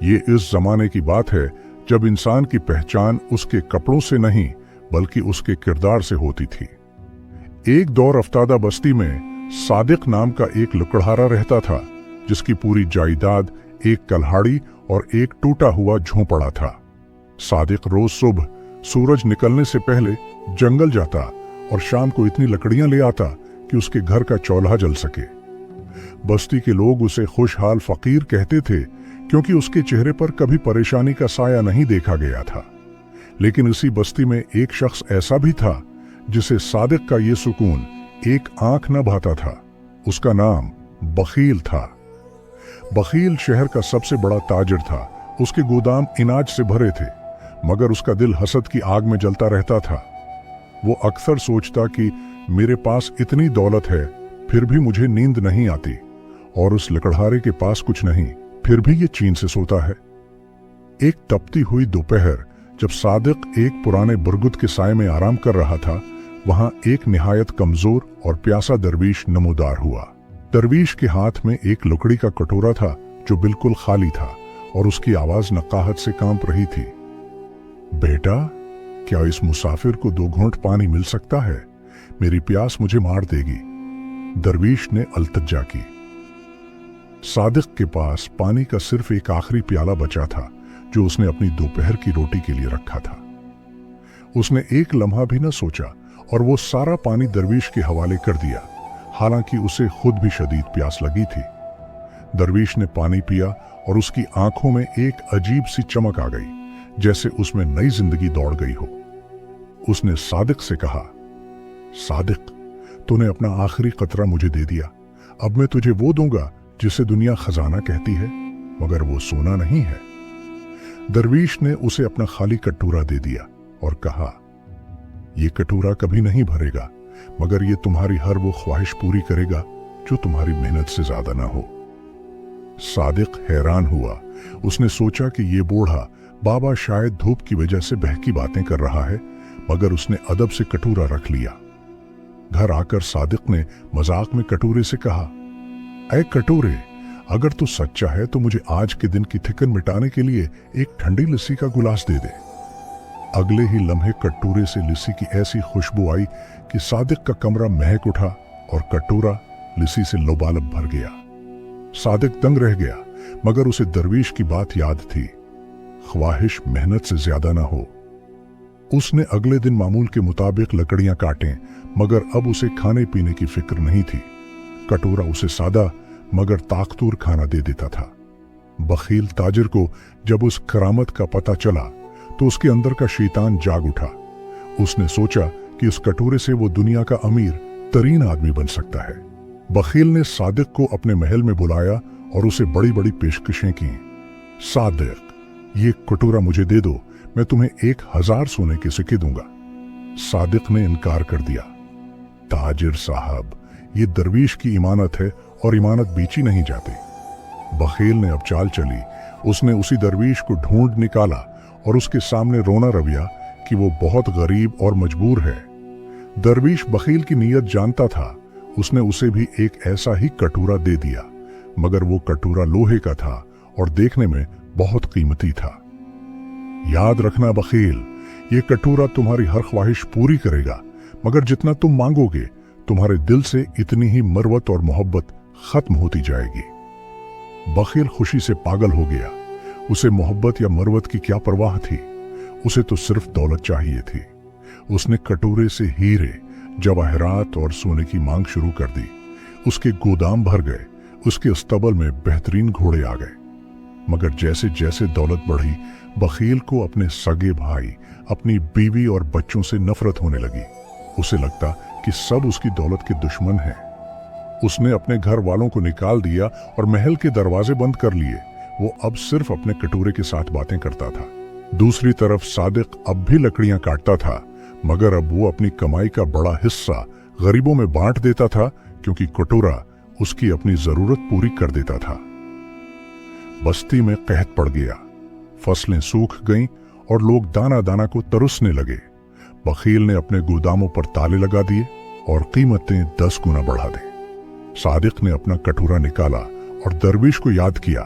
ये इस जमाने की बात है जब इंसान की पहचान उसके कपड़ों से नहीं बल्कि उसके किरदार से होती थी। एक दौर अफ्तादा बस्ती में सादिक नाम का एक लुकड़हारा रहता था, जिसकी पूरी जायदाद एक कल्हाड़ी और एक टूटा हुआ झोंपड़ा था। सादिक रोज सुबह सूरज निकलने से पहले जंगल जाता और शाम को इतनी लकड़ियां ले आता कि उसके घर का चौल्हा जल सके। बस्ती के लोग उसे खुशहाल फकीर कहते थे, क्योंकि उसके चेहरे पर कभी परेशानी का साया नहीं देखा गया था। लेकिन इसी बस्ती में एक शख्स ऐसा भी था जिसे सादिक का ये सुकून एक आंख न भाता था। उसका नाम बखील था। बखील शहर का सबसे बड़ा ताजिर था। उसके गोदाम अनाज से भरे थे, मगर उसका दिल हसद की आग में जलता रहता था। वो अक्सर सोचता कि मेरे पास इतनी दौलत है, फिर भी मुझे नींद नहीं आती, और उस लकड़हारे के पास कुछ नहीं, फिर भी ये चैन से सोता है। एक तपती हुई दोपहर जब सादिक एक पुराने बुरगुद के साए में आराम कर रहा था, वहां एक निहायत कमजोर और प्यासा दरवीश नमूदार हुआ। दरवीश के हाथ में एक लकड़ी का कटोरा था जो बिल्कुल खाली था, और उसकी आवाज नकाहत से कांप रही थी। बेटा, क्या इस मुसाफिर को 2 घूंट पानी मिल सकता है? मेरी प्यास मुझे मार देगी। दरवीश ने अल्तज्जा की। सादिक के पास पानी का सिर्फ एक आखिरी प्याला बचा था, जो उसने अपनी दोपहर की रोटी के लिए रखा था। उसने एक लम्हा भी न सोचा और वो सारा पानी दरवीश के हवाले कर दिया, हालांकि उसे खुद भी शदीद प्यास लगी थी। दरवीश ने पानी पिया और उसकी आंखों में एक अजीब सी चमक आ गई, जैसे उसमें नई जिंदगी दौड़ गई हो। उसने सादिक से कहा, सादिक, तूने अपना आखिरी कतरा मुझे दे दिया। अब मैं तुझे वो दूंगा जिसे दुनिया खजाना कहती है, मगर वो सोना नहीं है। दरवीश ने उसे अपना खाली कटोरा दे दिया और कहा, ये कटोरा कभी नहीं भरेगा, मगर ये तुम्हारी हर वो ख्वाहिश पूरी करेगा जो तुम्हारी मेहनत से ज्यादा ना हो। सादिक हैरान हुआ। उसने सोचा कि ये बूढ़ा बाबा शायद धूप की वजह से बहकी बातें कर रहा है, मगर उसने अदब से कटोरा रख लिया। घर आकर सादिक ने मजाक में कटोरे से कहा, ऐ कटोरे, अगर तू सच्चा है तो मुझे आज के दिन की थिकन मिटाने के लिए एक ठंडी लस्सी का गुलास दे दे। अगले ही लम्हे कटोरे से लस्सी की ऐसी खुशबू आई कि सादिक का कमरा महक उठा और कटोरा लस्सी से लोबालब भर गया। सादिक दंग रह गया, मगर उसे दरवीश की बात याद थी, ख्वाहिश मेहनत से ज्यादा ना हो। उसने अगले दिन मामूल के मुताबिक लकड़ियां काटें, मगर अब उसे खाने पीने की फिक्र नहीं थी। कटोरा उसे सादा मगर ताकतूर खाना दे देता था। बखील ताजिर को जब उस करामत का पता चला तो उसके अंदर का शैतान जाग उठा। उसने सोचा कि इस कटोरे से वो दुनिया का अमीर तरीन आदमी बन सकता है। बखील ने सादिक को अपने महल में बुलाया और उसे बड़ी बड़ी पेशकशें की। सादिक, ये कटोरा मुझे दे दो, मैं तुम्हें 1000 सोने के सिक्के दूंगा। सादिक ने इनकार कर दिया। ताजिर साहब, ये दरवीश की इमानत है और इमानत बेची नहीं जाती। बखील ने अब चाल चली। उसने उसी दरवीश को ढूंढ निकाला और उसके सामने रोना रविया कि वो बहुत गरीब और मजबूर है। दरवीश बखील की नीयत जानता था। उसने उसे भी एक ऐसा ही कटोरा दे दिया, मगर वो कटोरा लोहे का था और देखने में बहुत कीमती था। याद रखना बखील, ये कटोरा तुम्हारी हर ख्वाहिश पूरी करेगा, मगर जितना तुम मांगोगे तुम्हारे दिल से इतनी ही मरवत और मोहब्बत खत्म होती जाएगी। बखील खुशी से पागल हो गया। उसे मोहब्बत या मरवत की क्या परवाह थी, उसे तो सिर्फ दौलत चाहिए थी। उसने कटोरे से हीरे, जवाहरात और सोने की मांग शुरू कर दी। उसके गोदाम भर गए। उसके अस्तबल में बेहतरीन घोड़े आ गए। मगर जैसे जैसे दौलत बढ़ी, बखील को अपने सगे भाई, अपनी बीवी और बच्चों से नफरत होने लगी। उसे लगता कि सब उसकी दौलत के दुश्मन हैं। उसने अपने घर वालों को निकाल दिया और महल के दरवाजे बंद कर लिए। वो अब सिर्फ अपने कटोरे के साथ बातें करता था। दूसरी तरफ सादिक अब भी लकड़ियां काटता था, मगर अब वो अपनी कमाई का बड़ा हिस्सा गरीबों में बांट देता था, क्योंकि कटोरा उसकी अपनी जरूरत पूरी कर देता था। बस्ती में कहत पड़ गया। फसलें सूख गईं और लोग दाना दाना को तरसने लगे। बखील ने अपने गोदामों पर ताले लगा दिए और कीमतें 10 गुना बढ़ा दी। सादिक ने अपना कटोरा निकाला और दरवीश को याद किया।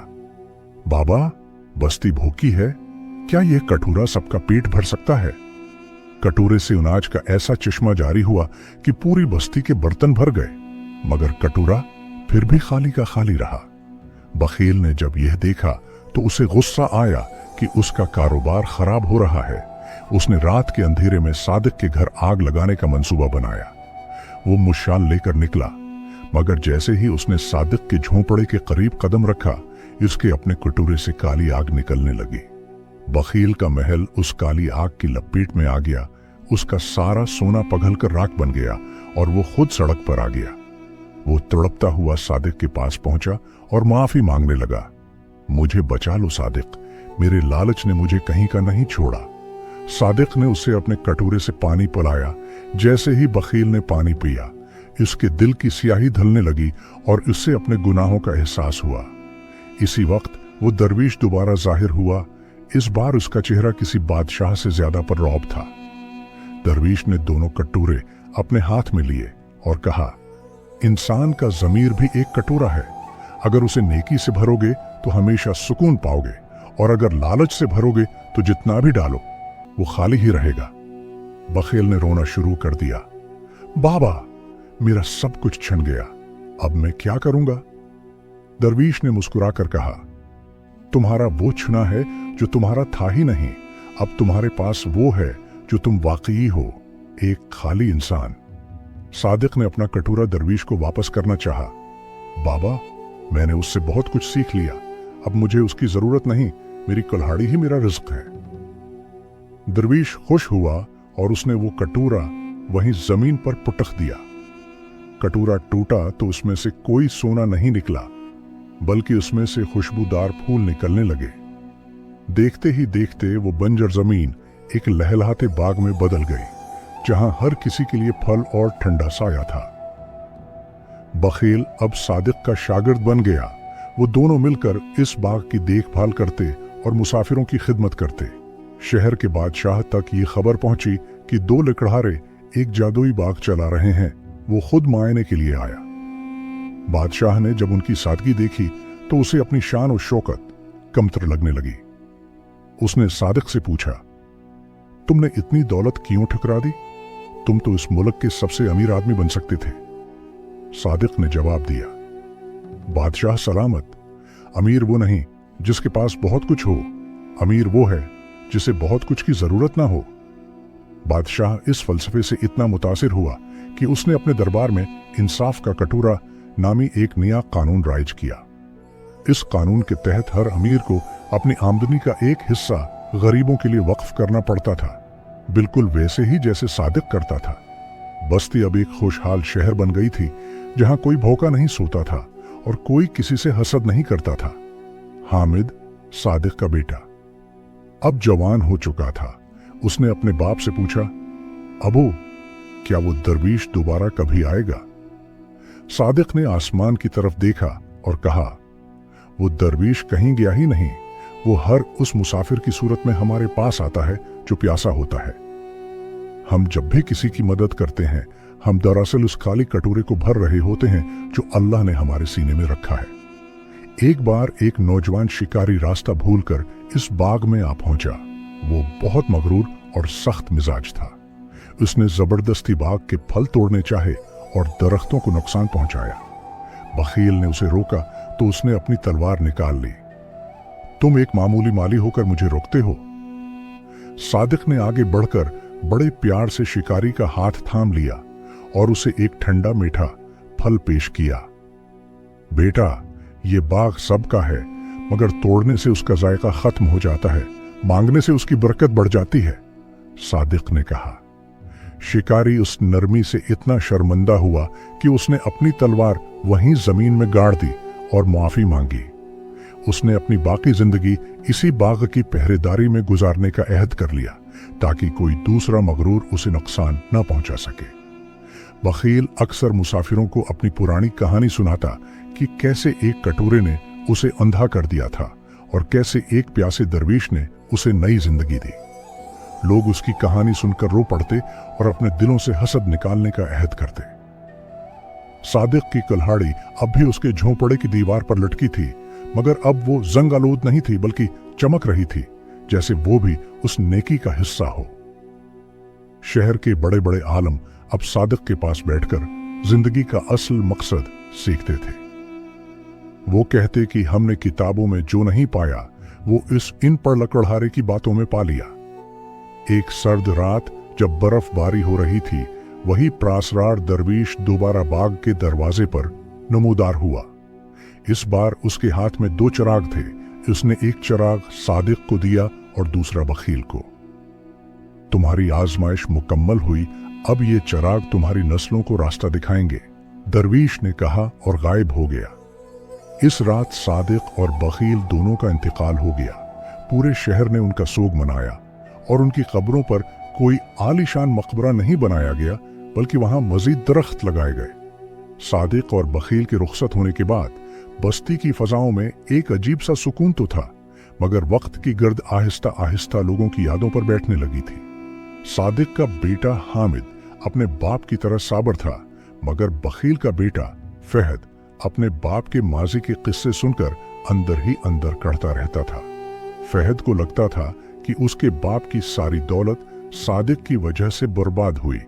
बाबा, बस्ती भूखी है, क्या यह कटोरा सबका पेट भर सकता है? कटोरे से अनाज का ऐसा चश्मा जारी हुआ कि पूरी बस्ती के बर्तन भर गए, मगर कटोरा फिर भी खाली का खाली रहा। बखील ने जब यह देखा तो उसे गुस्सा आया कि उसका कारोबार खराब हो रहा है। उसने रात के अंधेरे में सादिक के घर आग लगाने का मंसूबा बनाया। वो मुशाल लेकर निकला, मगर जैसे ही उसने सादिक के झोंपड़े के करीब कदम रखा, इसके अपने कटोरे से काली आग निकलने लगी। बखील का महल उस काली आग की लपेट में आ गया। उसका सारा सोना पिघलकर राख बन गया और वो खुद सड़क पर आ गया। वो तड़पता हुआ सादिक के पास पहुंचा और माफी मांगने लगा। मुझे बचा लो सादिक, मेरे लालच ने मुझे कहीं का नहीं छोड़ा। सादिक ने उसे अपने कटोरे से पानी पिलाया। जैसे ही बखील ने पानी पिया, इसके दिल की स्याही ढलने लगी और उससे अपने गुनाहों का एहसास हुआ। इसी वक्त वो दरवीश दोबारा जाहिर हुआ। इस बार उसका चेहरा किसी बादशाह से ज्यादा पर रौब था। दरवीश ने दोनों कटोरे अपने हाथ में लिए और कहा, इंसान का ज़मीर भी एक कटोरा है। अगर उसे नेकी से भरोगे तो हमेशा सुकून पाओगे, और अगर लालच से भरोगे तो जितना भी डालो वो खाली ही रहेगा। बखील ने रोना शुरू कर दिया। बाबा, मेरा सब कुछ छिन गया, अब मैं क्या करूंगा? दरवीश ने मुस्कुराकर कहा, तुम्हारा वो छुना है जो तुम्हारा था ही नहीं। अब तुम्हारे पास वो है जो तुम वाकई हो, एक खाली इंसान। सादिक ने अपना कटोरा दरवीश को वापस करना चाहा। बाबा, मैंने उससे बहुत कुछ सीख लिया, अब मुझे उसकी जरूरत नहीं, मेरी कुल्हाड़ी ही मेरा रिज्क है। दरवीश खुश हुआ और उसने वो कटोरा वहीं जमीन पर पुटक दिया। कटोरा टूटा तो उसमें से कोई सोना नहीं निकला, बल्कि उसमें से खुशबूदार फूल निकलने लगे। देखते ही देखते वो बंजर जमीन एक लहलहाते बाग में बदल गई, जहां हर किसी के लिए फल और ठंडा साया था। बखील अब सादिक का शागिर्द बन गया। वो दोनों मिलकर इस बाग की देखभाल करते और मुसाफिरों की खिदमत करते। शहर के बादशाह तक ये खबर पहुंची कि दो लकड़हारे एक जादुई बाग चला रहे हैं। वो खुद मायने के लिए आया। बादशाह ने जब उनकी सादगी देखी तो उसे अपनी शान और शौकत कमतर लगने लगी। उसने सादिक से पूछा, तुमने इतनी दौलत क्यों ठुकरा दी? तुम तो इस मुल्क के सबसे अमीर आदमी बन सकते थे। सादिक ने जवाब दिया, बादशाह सलामत, अमीर वो नहीं जिसके पास बहुत कुछ हो, अमीर वो है जिसे बहुत कुछ की जरूरत ना हो। बादशाह इस फलसफे से इतना मुतासिर हुआ कि उसने अपने दरबार में इंसाफ का कटोरा नामी एक नया कानून राइज किया। इस कानून के तहत हर अमीर को अपनी आमदनी का एक हिस्सा गरीबों के लिए वक्फ करना पड़ता था, बिल्कुल वैसे ही जैसे सादिक करता था। बस्ती अब एक खुशहाल शहर बन गई थी, जहां कोई भूखा नहीं सोता था और कोई किसी से हसद नहीं करता था। हामिद, सादिक का बेटा, अब जवान हो चुका था। उसने अपने बाप से पूछा, अबू, क्या वो दरवीश दोबारा कभी आएगा? सादिक ने आसमान की तरफ देखा और कहा, वो दरवीश कहीं गया ही नहीं, वो हर उस मुसाफिर की सूरत में हमारे पास आता है जो प्यासा होता है। हम जब भी किसी की मदद करते हैं, हम दरअसल उस खाली कटोरे को भर रहे होते हैं जो अल्लाह ने हमारे सीने में रखा है। एक बार एक नौजवान शिकारी रास्ता भूलकर इस बाग में आ पहुंचा। वो बहुत मगरूर और सख्त मिजाज था। उसने जबरदस्ती बाग के फल तोड़ने चाहे और दरख्तों को नुकसान पहुंचाया। बखील ने उसे रोका तो उसने अपनी तलवार निकाल ली। तुम एक मामूली माली होकर मुझे रोकते हो? सादिक ने आगे बढ़कर बड़े प्यार से शिकारी का हाथ थाम लिया और उसे एक ठंडा मीठा फल पेश किया। बेटा, ये बाग सबका है, मगर तोड़ने से उसका जायका खत्म हो जाता है, मांगने से उसकी बरकत बढ़ जाती है, सादिक ने कहा। शिकारी उस नरमी से इतना शर्मिंदा हुआ कि उसने अपनी तलवार वहीं जमीन में गाड़ दी और माफी मांगी। उसने अपनी बाकी जिंदगी इसी बाग की पहरेदारी में गुजारने का अहद कर लिया ताकि कोई दूसरा मगरूर उसे नुकसान न पहुंचा सके। बखील अक्सर मुसाफिरों को अपनी पुरानी कहानी सुनाता कि कैसे एक कटोरे ने उसे अंधा कर दिया था और कैसे एक प्यासे दरवीश ने उसे नई जिंदगी दी। लोग उसकी कहानी सुनकर रो पड़ते और अपने दिलों से हसद निकालने का अहद करते। सादिक की कुल्हाड़ी अब भी उसके झोंपड़े की दीवार पर लटकी थी, मगर अब वो जंग आलूद नहीं थी बल्कि चमक रही थी, जैसे वो भी उस नेकी का हिस्सा हो। शहर के बड़े बड़े आलम अब सादिक के पास बैठकर जिंदगी का असल मकसद सीखते थे। वो कहते कि हमने किताबों में जो नहीं पाया वो इस इन पर लकड़हारे की बातों में पा लिया। एक सर्द रात जब बर्फबारी हो रही थी, वही प्रासरार दरवीश दोबारा बाग के दरवाजे पर नमूदार हुआ। इस बार उसके हाथ में 2 चिराग थे। उसने एक चिराग सादिक को दिया और दूसरा बखील को। तुम्हारी आजमाइश मुकम्मल हुई, अब ये चिराग तुम्हारी नस्लों को रास्ता दिखाएंगे, दरवीश ने कहा और गायब हो गया। इस रात सादिक और बखील दोनों का इंतकाल हो गया। पूरे शहर ने उनका सोग मनाया और उनकी कब्रों पर कोई आलीशान मकबरा नहीं बनाया गया, बल्कि वहां मजीद दरख्त लगाए गए। सादिक और बखील के रुखसत होने के बाद बस्ती की फजाओं में एक अजीब सा सुकून तो था, मगर वक्त की गर्द आहिस्ता आहिस्ता लोगों की यादों पर बैठने लगी थी। सादिक का बेटा हामिद अपने बाप की तरह साबर था, मगर बखील का बेटा फहद अपने बाप के माजी के किस्से सुनकर अंदर ही अंदर कड़ता रहता था। फहद को लगता था कि उसके बाप की सारी दौलत सादिक की वजह से बर्बाद हुई,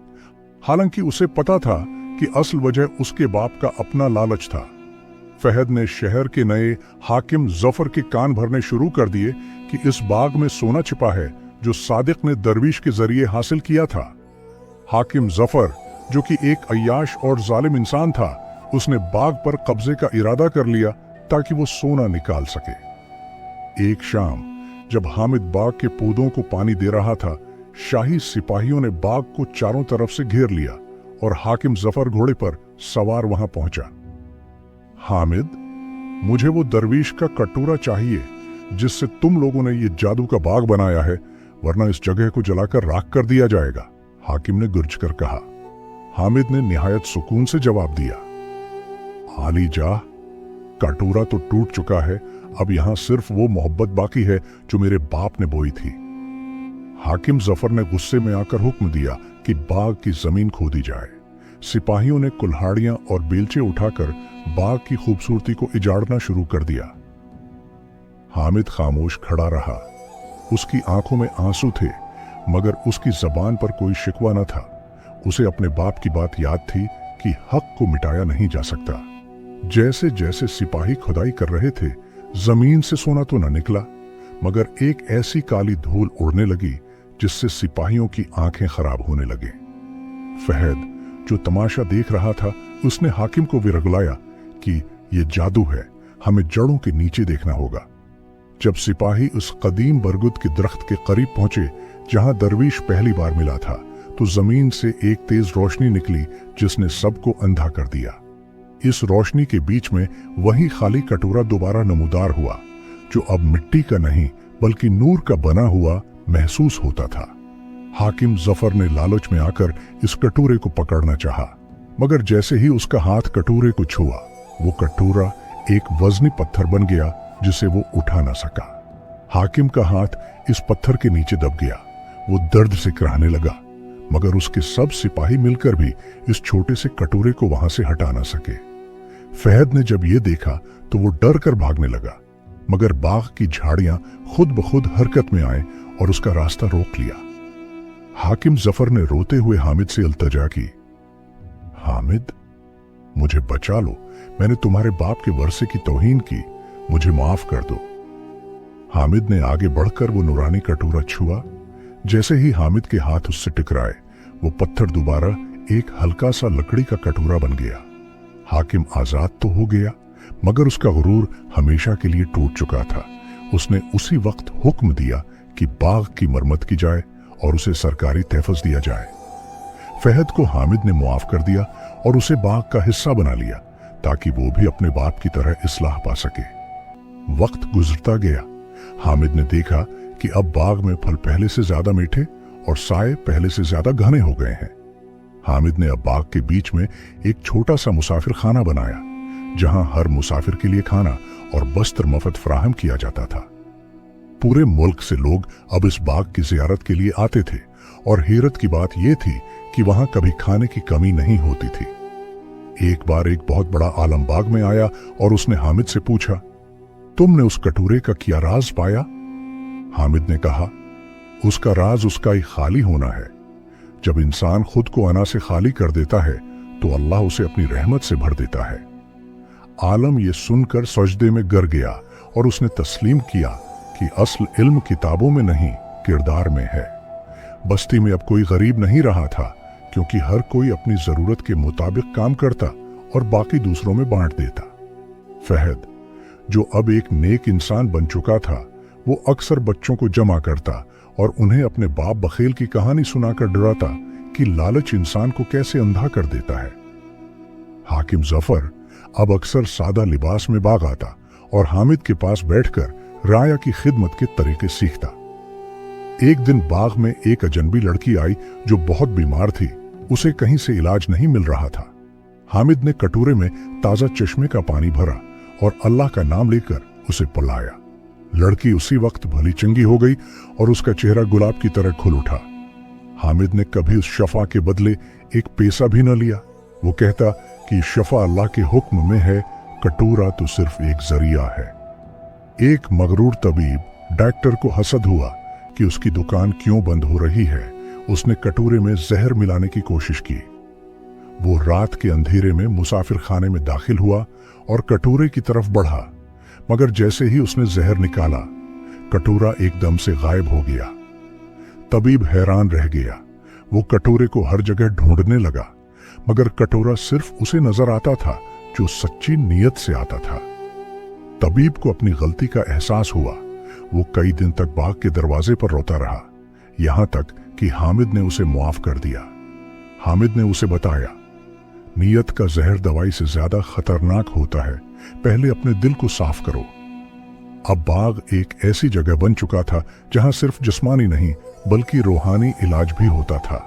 हालांकि उसे पता था कि असल वजह उसके बाप का अपना लालच था। फहद ने शहर के नए हाकिम जफर के कान भरने शुरू कर दिए कि इस बाग में सोना छिपा है जो सादिक ने दरवीश के जरिए हासिल किया था। हाकिम जफर, जो कि एक अय्याश और जालिम इंसान था, उसने बाग पर कब्जे का इरादा कर लिया ताकि वो सोना निकाल सके। एक शाम जब हामिद बाग के पौधों को पानी दे रहा था, शाही सिपाहियों ने बाग को चारों तरफ से घेर लिया और हाकिम जफर घोड़े पर सवार वहां पहुंचा। हामिद, मुझे वो दरवीश का कटोरा चाहिए जिससे तुम लोगों ने ये जादू का बाग बनाया है, वरना इस जगह को जलाकर राख कर दिया जाएगा, हाकिम ने गुर्ज कर कहा। हामिद ने निहायत सुकून से जवाब दिया, आली जा, कटोरा तो टूट चुका है, अब यहां सिर्फ वो मोहब्बत बाकी है जो मेरे बाप ने बोई थी। हाकिम जफर ने गुस्से में आकर हुक्म दिया कि बाग की जमीन खोदी जाए। सिपाहियों ने कुल्हाड़ियां और बेलचे उठाकर बाग की खूबसूरती को इजाड़ना शुरू कर दिया। हामिद खामोश खड़ा रहा। उसकी आंखों में आंसू थे, मगर उसकी जबान पर कोई शिकवा न था। उसे अपने बाप की बात याद थी कि हक को मिटाया नहीं जा सकता। जैसे जैसे सिपाही खुदाई कर रहे थे, जमीन से सोना तो न निकला, मगर एक ऐसी काली धूल उड़ने लगी जिससे सिपाहियों की आंखें खराब होने लगे। फहद, जो तमाशा देख रहा था, उसने हाकिम को विरगलाया कि ये जादू है, हमें जड़ों के नीचे देखना होगा। जब सिपाही उस कदीम बरगद के दरख्त के करीब पहुंचे जहां दरवीश पहली बार मिला था, तो जमीन से एक तेज रोशनी निकली जिसने सबको अंधा कर दिया। इस रोशनी के बीच में वही खाली कटोरा दोबारा नमूदार हुआ, जो अब मिट्टी का नहीं बल्कि नूर का बना हुआ महसूस होता था। हाकिम जफर ने लालच में आकर इस कटोरे को पकड़ना चाहा, मगर जैसे ही उसका हाथ कटोरे को छुआ, वो कटोरा एक वजनी पत्थर बन गया जिसे वो उठा न सका। हाकिम का हाथ इस पत्थर के नीचे दब गया। वो दर्द से कराहने लगा, मगर उसके सब सिपाही मिलकर भी इस छोटे से कटोरे को वहां से हटा न सके। फहद ने जब ये देखा तो वो डर कर भागने लगा, मगर बाग की झाड़ियां खुद ब खुद हरकत में आए और उसका रास्ता रोक लिया। हाकिम जफर ने रोते हुए हामिद से इल्तजा की, हामिद, मुझे बचा लो, मैंने तुम्हारे बाप के वर्से की तौहीन की, मुझे माफ कर दो। हामिद ने आगे बढ़कर वो नूरानी कटोरा छुआ। जैसे ही हामिद के हाथ उससे टकराए, वो पत्थर दोबारा एक हल्का सा लकड़ी का कटोरा बन गया। हाकिम आजाद तो हो गया, मगर उसका गुरूर हमेशा के लिए टूट चुका था। उसने उसी वक्त हुक्म दिया कि बाग की मरम्मत की जाए और उसे सरकारी तहफ़्फ़ुज़ दिया जाए। फहद को हामिद ने मुआफ कर दिया और उसे बाग का हिस्सा बना लिया ताकि वो भी अपने बाप की तरह इस्लाह पा सके। वक्त गुजरता गया। हामिद ने देखा कि अब बाग में फल पहले से ज्यादा मीठे और साए पहले से ज्यादा घने हो गए हैं। हामिद ने अब बाग के बीच में एक छोटा सा मुसाफिर खाना बनाया, जहां हर मुसाफिर के लिए खाना और बस्त्र मुफ्त फराहम किया जाता था। पूरे मुल्क से लोग अब इस बाग की जियारत के लिए आते थे और हैरत की बात यह थी कि वहां कभी खाने की कमी नहीं होती थी। एक बार एक बहुत बड़ा आलम बाग में आया और उसने हामिद से पूछा, तुमने उस कटोरे का क्या राज पाया? हामिद ने कहा, उसका राज उसका ही खाली होना है। जब इंसान खुद को अना से खाली कर देता है तो अल्लाह उसे अपनी रहमत से भर देता है। आलम ये सुनकर सजदे में गिर गया और उसने तस्लीम किया कि असल इल्म किताबों में नहीं, किरदार में है। बस्ती में अब कोई गरीब नहीं रहा था, क्योंकि हर कोई अपनी जरूरत के मुताबिक काम करता और बाकी दूसरों में बांट देता। फहद, जो अब एक नेक इंसान बन चुका था, वो अक्सर बच्चों को जमा करता और उन्हें अपने बाप बखेल की कहानी सुनाकर डराता कि लालच इंसान को कैसे अंधा कर देता है। हाकिम जफर अब अक्सर सादा लिबास में बाग आता और हामिद के पास बैठकर राया की खिदमत के तरीके सीखता। एक दिन बाग में एक अजनबी लड़की आई जो बहुत बीमार थी। उसे कहीं से इलाज नहीं मिल रहा था। हामिद ने कटोरे में ताजा चश्मे का पानी भरा और अल्लाह का नाम लेकर उसे पिलाया। लड़की उसी वक्त भली चंगी हो गई और उसका चेहरा गुलाब की तरह खुल उठा। हामिद ने कभी उस शफा के बदले एक पैसा भी न लिया। वो कहता कि शफा अल्लाह के हुक्म में है, कटोरा तो सिर्फ एक जरिया है। एक मगरूर तबीब डॉक्टर को हसद हुआ कि उसकी दुकान क्यों बंद हो रही है। उसने कटोरे में जहर मिलाने की कोशिश की। वो रात के अंधेरे में मुसाफिर खाने में दाखिल हुआ और कटोरे की तरफ बढ़ा, मगर जैसे ही उसने जहर निकाला, कटोरा एकदम से गायब हो गया। तबीब हैरान रह गया। वो कटोरे को हर जगह ढूंढने लगा, मगर कटोरा सिर्फ उसे नजर आता था जो सच्ची नीयत से आता था। तबीब को अपनी गलती का एहसास हुआ। वो कई दिन तक बाग के दरवाजे पर रोता रहा, यहां तक कि हामिद ने उसे मुआफ कर दिया। हामिद ने उसे बताया, नीयत का जहर दवाई से ज्यादा खतरनाक होता है, पहले अपने दिल को साफ करो। अब बाग एक ऐसी जगह बन चुका था जहां सिर्फ जिस्मानी नहीं बल्कि रूहानी इलाज भी होता था।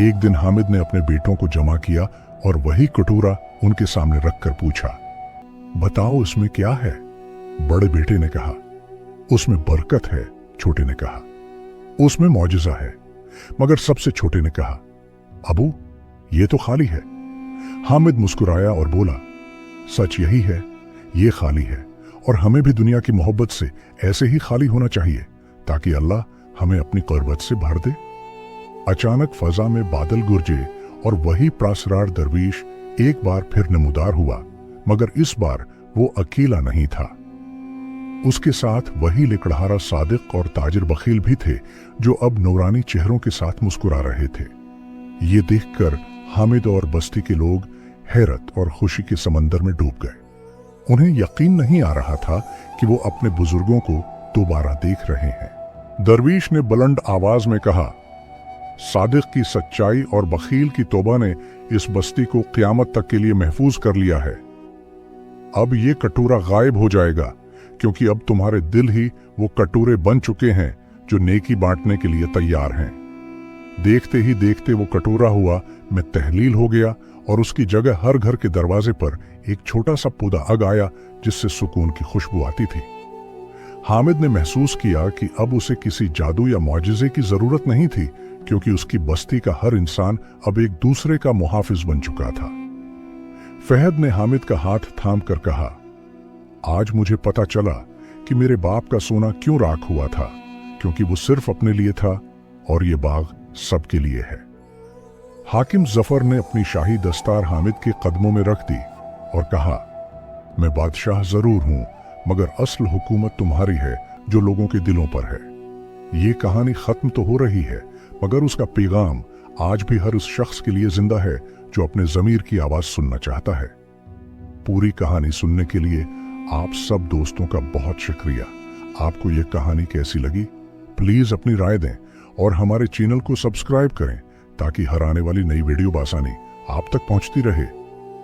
एक दिन हामिद ने अपने बेटों को जमा किया और वही कटोरा उनके सामने रखकर पूछा, बताओ इसमें क्या है? बड़े बेटे ने कहा, उसमें बरकत है। छोटे ने कहा, उसमें मौजिजा है। मगर सबसे छोटे ने कहा, अबू ये तो खाली है। हामिद मुस्कुराया और बोला, सच यही है, ये खाली है और हमें भी दुनिया की मोहब्बत से ऐसे ही खाली होना चाहिए ताकि अल्लाह हमें अपनी कुर्बत से भर दे। अचानक फजा में बादल गुरजे और वही प्रासरार दरवीश एक बार फिर नमूदार हुआ, मगर इस बार वो अकेला नहीं था। उसके साथ वही लिकड़हारा सादिक और ताजिर बखील भी थे जो अब नूरानी चेहरों के साथ मुस्कुरा रहे थे। ये देखकर हामिद और बस्ती के लोग हैरत और खुशी के समंदर में डूब गए। उन्हें यकीन नहीं आ रहा था कि वो अपने बुजुर्गों को दोबारा देख रहे हैं। दरवीश ने बुलंद आवाज में कहा, सादिक की सच्चाई और बखील की तौबा ने इस बस्ती को क़यामत तक के लिए महफूज कर लिया है। अब ये कटोरा गायब हो जाएगा, क्योंकि अब तुम्हारे दिल ही वो कटोरे बन चुके हैं जो नेकी बांटने के लिए तैयार हैं। देखते ही देखते वो कटोरा हुआ में तहलील हो गया और उसकी जगह हर घर के दरवाजे पर एक छोटा सा पौधा अग आया जिससे सुकून की खुशबू आती थी। हामिद ने महसूस किया कि अब उसे किसी जादू या मौजिज़े की जरूरत नहीं थी, क्योंकि उसकी बस्ती का हर इंसान अब एक दूसरे का मुहाफिज बन चुका था। फहद ने हामिद का हाथ थाम कर कहा, आज मुझे पता चला कि मेरे बाप का सोना क्यों राख हुआ था, क्योंकि वो सिर्फ अपने लिए था और ये बाग सबके लिए है। हाकिम जफर ने अपनी शाही दस्तार हामिद के कदमों में रख दी और कहा, मैं बादशाह जरूर हूं, मगर असल हुकूमत तुम्हारी है जो लोगों के दिलों पर है। ये कहानी खत्म तो हो रही है, मगर उसका पैगाम आज भी हर उस शख्स के लिए जिंदा है जो अपने ज़मीर की आवाज सुनना चाहता है। पूरी कहानी सुनने के लिए आप सब दोस्तों का बहुत शुक्रिया। आपको ये कहानी कैसी लगी? प्लीज अपनी राय दें और हमारे चैनल को सब्सक्राइब करें ताकि हर आने वाली नई वीडियो बासानी आप तक पहुंचती रहे।